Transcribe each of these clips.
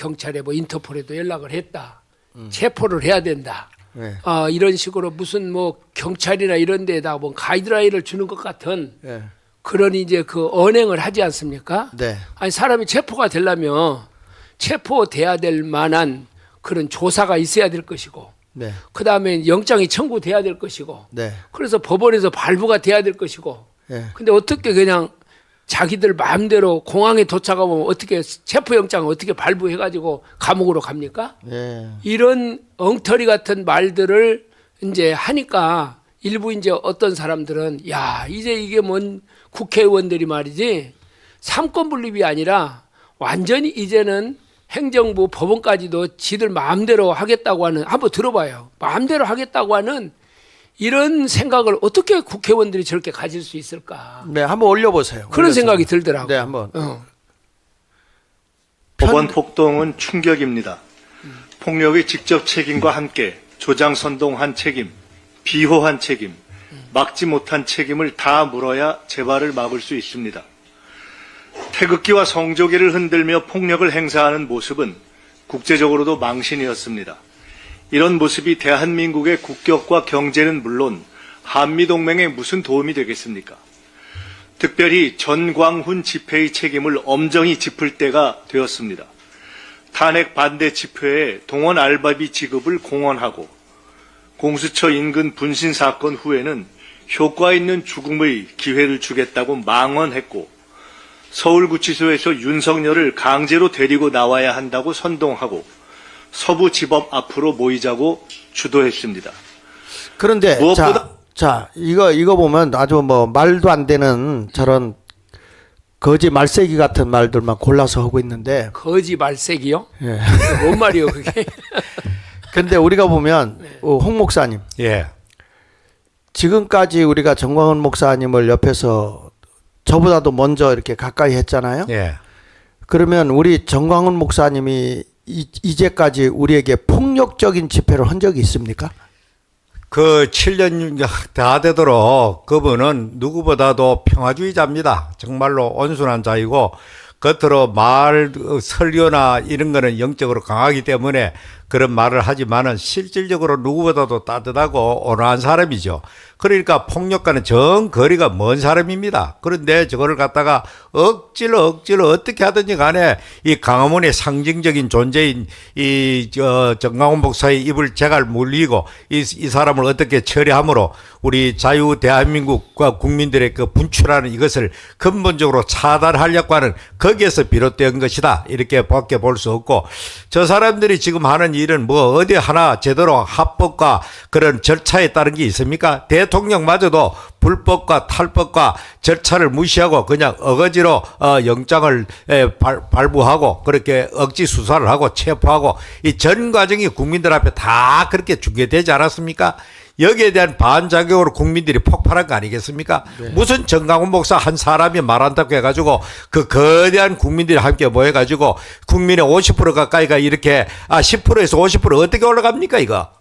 경찰에 뭐 인터폴에도 연락을 했다. 체포를 해야 된다. 네. 이런 식으로 무슨 뭐 경찰이나 이런 데에다 뭐 가이드라인을 주는 것 같은 네. 그런 이제 그 언행을 하지 않습니까? 네. 아니 사람이 체포가 되려면 체포돼야 될 만한 그런 조사가 있어야 될 것이고 네. 그다음에 영장이 청구돼야 될 것이고 네. 그래서 법원에서 발부가 돼야 될 것이고 네. 근데 어떻게 그냥 자기들 마음대로 공항에 도착하면 어떻게 체포영장을 어떻게 발부해가지고 감옥으로 갑니까? 네. 이런 엉터리 같은 말들을 이제 하니까 일부 이제 어떤 사람들은 야 이제 이게 뭔 국회의원들이 말이지 삼권 분립이 아니라 완전히 이제는 행정부 법원까지도 지들 마음대로 하겠다고 하는 한번 들어봐요. 마음대로 하겠다고 하는 이런 생각을 어떻게 국회의원들이 저렇게 가질 수 있을까? 네, 한번 올려보세요. 그런 올려서. 생각이 들더라고요. 네, 한번. 법원 폭동은 충격입니다. 폭력의 직접 책임과 함께 조장선동한 책임, 비호한 책임, 막지 못한 책임을 다 물어야 재발을 막을 수 있습니다. 태극기와 성조기를 흔들며 폭력을 행사하는 모습은 국제적으로도 망신이었습니다. 이런 모습이 대한민국의 국격과 경제는 물론 한미동맹에 무슨 도움이 되겠습니까? 특별히 전광훈 집회의 책임을 엄정히 짚을 때가 되었습니다. 탄핵 반대 집회에 동원 알바비 지급을 공언하고 공수처 인근 분신 사건 후에는 효과 있는 죽음의 기회를 주겠다고 망언했고 서울구치소에서 윤석열을 강제로 데리고 나와야 한다고 선동하고 서부지법 앞으로 모이자고 주도했습니다. 그런데 무엇보다 자 이거 보면 아주 뭐 말도 안 되는 저런 거지 말세기 같은 말들만 골라서 하고 있는데 거지 말색이요? 예. 뭔 말이요 그게? 근데 우리가 보면 홍 목사님 예. 지금까지 우리가 정광훈 목사님을 옆에서 저보다도 먼저 이렇게 가까이 했잖아요. 예. 그러면 우리 정광훈 목사님이 이제까지 우리에게 폭력적인 집회를 한 적이 있습니까? 그 7년 다 되도록 그분은 누구보다도 평화주의자입니다. 정말로 온순한 자이고 겉으로 설교나 이런 거는 영적으로 강하기 때문에 그런 말을 하지만은 실질적으로 누구보다도 따뜻하고 온화한 사람이죠. 그러니까 폭력과는 정 거리가 먼 사람입니다. 그런데 저거를 갖다가 억지로 어떻게 하든지 간에 이 강화문의 상징적인 존재인 정광훈 목사의 입을 제갈 물리고 이 사람을 어떻게 처리함으로 우리 자유 대한민국과 국민들의 그 분출하는 이것을 근본적으로 차단하려고 하는 거기에서 비롯된 것이다. 이렇게 밖에 볼 수 없고 저 사람들이 지금 하는 일은 뭐 어디 하나 제대로 합법과 그런 절차에 따른 게 있습니까? 대통령마저도 불법과 탈법과 절차를 무시하고 그냥 어거지로 영장을 발부하고 그렇게 억지 수사를 하고 체포하고 이 전 과정이 국민들 앞에 다 그렇게 중계되지 않았습니까? 여기에 대한 반작용으로 국민들이 폭발한 거 아니겠습니까? 네. 무슨 정광훈 목사 한 사람이 말한다고 해가지고 그 거대한 국민들이 함께 모여가지고 국민의 50% 가까이가 이렇게 10%에서 50% 어떻게 올라갑니까 이거?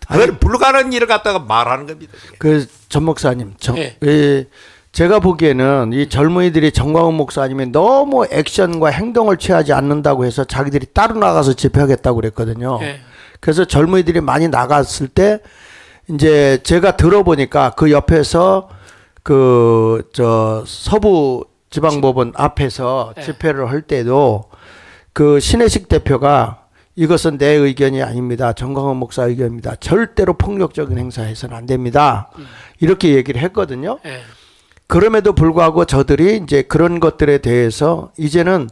그건 불가능한 일을 갖다가 말하는 겁니다. 그 전 목사님, 네. 제가 보기에는 이 젊은이들이 정광훈 목사님이 너무 액션과 행동을 취하지 않는다고 해서 자기들이 따로 나가서 집회하겠다고 그랬거든요. 네. 그래서 젊은이들이 많이 나갔을 때 이제 제가 들어보니까 그 옆에서 서부 지방법원 앞에서 네. 집회를 할 때도 그 신혜식 대표가 이것은 내 의견이 아닙니다. 정광훈 목사 의견입니다. 절대로 폭력적인 행사해서는 안 됩니다. 이렇게 얘기를 했거든요. 네. 그럼에도 불구하고 저들이 이제 그런 것들에 대해서 이제는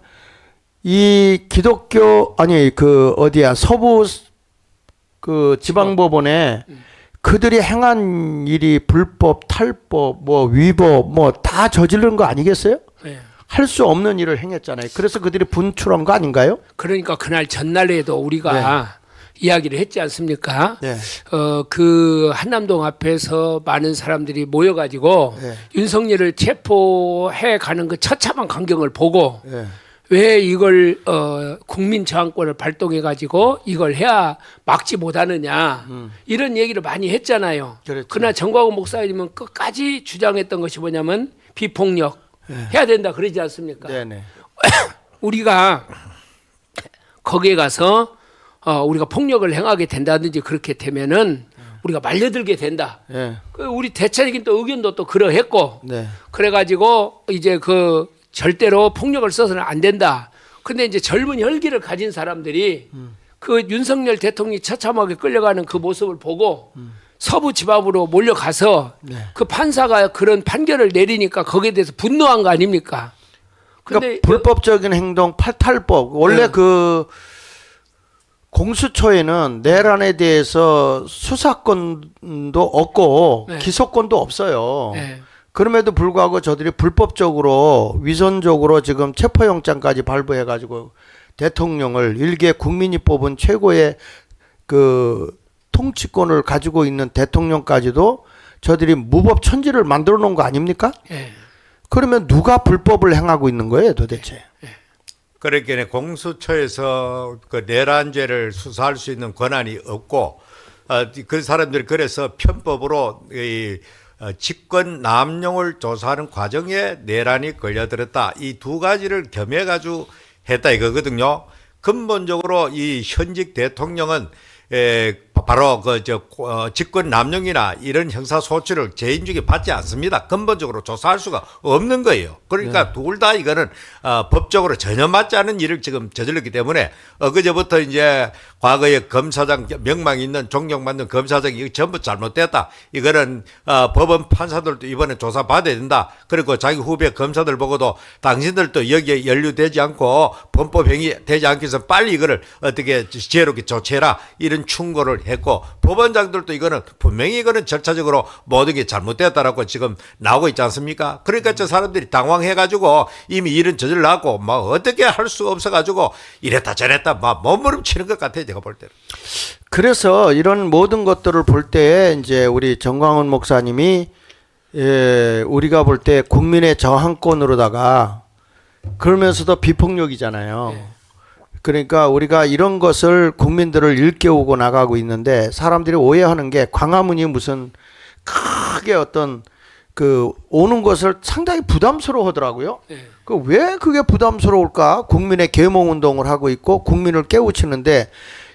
이 기독교 서부 그 지방법원에 그들이 행한 일이 불법, 탈법, 뭐 위법, 뭐 다 저지른 거 아니겠어요? 네. 할 수 없는 일을 행했잖아요. 그래서 그들이 분출한 거 아닌가요? 그러니까 그날 전날에도 우리가 이야기를 했지 않습니까? 네. 그 한남동 앞에서 많은 사람들이 모여가지고 네. 윤석열을 체포해 가는 그 처참한 광경을 보고 네. 왜 이걸 국민 저항권을 발동해 가지고 이걸 해야 막지 못하느냐 이런 얘기를 많이 했잖아요. 그렇죠. 그러나 정광훈 목사님은 끝까지 주장했던 것이 뭐냐면 비폭력 해야 된다 그러지 않습니까? 네네. 우리가 거기에 가서 우리가 폭력을 행하게 된다든지 그렇게 되면은 우리가 말려들게 된다. 예. 우리 대체적인 또 의견도 또 그러했고 네. 그래가지고 이제 그 절대로 폭력을 써서는 안 된다. 근데 이제 젊은 혈기를 가진 사람들이 그 윤석열 대통령이 처참하게 끌려가는 그 모습을 보고 서부 지방으로 몰려가서 네. 그 판사가 그런 판결을 내리니까 거기에 대해서 분노한 거 아닙니까? 근데 그러니까 불법적인 행동 팔탈법 원래 네. 그 공수처에는 내란에 대해서 수사권도 없고 네. 기소권도 없어요. 네. 그럼에도 불구하고 저들이 불법적으로 위선적으로 지금 체포영장까지 발부해가지고 대통령을 일개 국민이 뽑은 최고의 그 통치권을 가지고 있는 대통령까지도 저들이 무법천지를 만들어 놓은 거 아닙니까? 예. 그러면 누가 불법을 행하고 있는 거예요 도대체? 그렇게 공수처에서 그 내란죄를 수사할 수 있는 권한이 없고 그 사람들이 그래서 편법으로 이 직권 남용을 조사하는 과정에 내란이 걸려들었다. 이 두 가지를 겸해가지고 했다 이거거든요. 근본적으로 이 현직 대통령은 바로 직권 남용이나 이런 형사 소치를 재임 중에 받지 않습니다. 근본적으로 조사할 수가 없는 거예요. 그러니까 둘 다 이거는 법적으로 전혀 맞지 않은 일을 지금 저질렀기 때문에 그제부터 이제 과거에 검사장 명망이 있는 존경받는 검사장이 이거 전부 잘못됐다. 이거는 법원 판사들도 이번에 조사 받아야 된다. 그리고 자기 후배 검사들 보고도 당신들도 여기에 연루되지 않고 범법 행위 되지 않기 위해서 빨리 이거를 어떻게 지혜롭게 조치해라. 이런 충고를 했고 법원장들도 이거는 분명히 이거는 절차적으로 모든 게 잘못됐다라고 지금 나오고 있지 않습니까? 그러니까 저 사람들이 당황해가지고 이미 일은 저질렀고 막 어떻게 할 수 없어가지고 이랬다 저랬다 막 몸부림치는 것 같아요 제가 볼 때는. 그래서 이런 모든 것들을 볼 때 이제 우리 정광훈 목사님이 우리가 볼 때 국민의 저항권으로다가 그러면서도 비폭력이잖아요. 네. 그러니까 우리가 이런 것을 국민들을 일깨우고 나가고 있는데 사람들이 오해하는 게 광화문이 무슨 크게 어떤 그 오는 것을 상당히 부담스러워 하더라고요. 네. 그 왜 그게 부담스러울까? 국민의 계몽 운동을 하고 있고 국민을 깨우치는데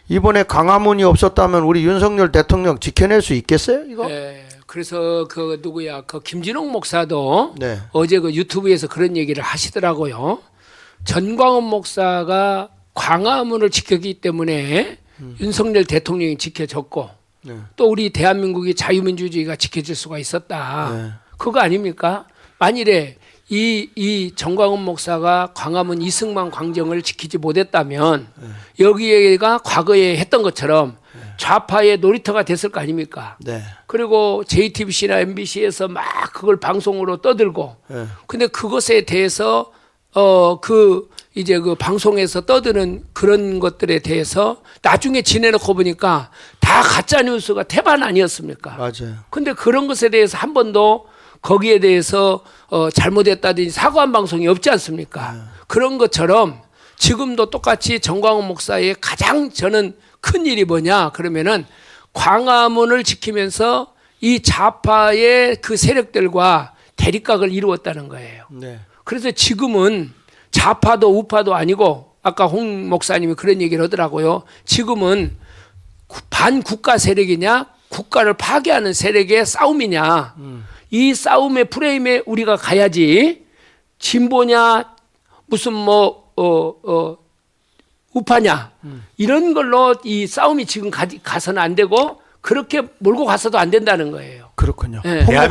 이번에 광화문이 없었다면 우리 윤석열 대통령 지켜낼 수 있겠어요? 이거? 예. 그래서 그 누구야 그 김진홍 목사도 네. 어제 그 유튜브에서 그런 얘기를 하시더라고요. 전광훈 목사가 광화문을 지켰기 때문에 윤석열 대통령이 지켜졌고 네. 또 우리 대한민국이 자유민주주의가 지켜질 수가 있었다. 네. 그거 아닙니까? 만일에 이 정광훈 목사가 광화문 이승만 광장을 지키지 못했다면 여기가 과거에 했던 것처럼 좌파의 놀이터가 됐을 거 아닙니까? 네. 그리고 JTBC나 MBC에서 막 그걸 방송으로 떠들고 네. 근데 그것에 대해서 이제 그 방송에서 떠드는 그런 것들에 대해서 나중에 지내놓고 보니까 다 가짜 뉴스가 태반 아니었습니까? 맞아요. 근데 그런 것에 대해서 한 번도 거기에 대해서 잘못했다든지 사과한 방송이 없지 않습니까? 그런 것처럼 지금도 똑같이 정광훈 목사의 가장 저는 큰 일이 뭐냐 그러면은 광화문을 지키면서 이 좌파의 그 세력들과 대립각을 이루었다는 거예요. 네. 그래서 지금은 좌파도 우파도 아니고 아까 홍 목사님이 그런 얘기를 하더라고요. 지금은 반국가 세력이냐 국가를 파괴하는 세력의 싸움이냐 이 싸움의 프레임에 우리가 가야지 진보냐 무슨 우파냐 이런 걸로 이 싸움이 지금 가서는 안 되고 그렇게 몰고 가서도 안 된다는 거예요. 그렇군요. 네.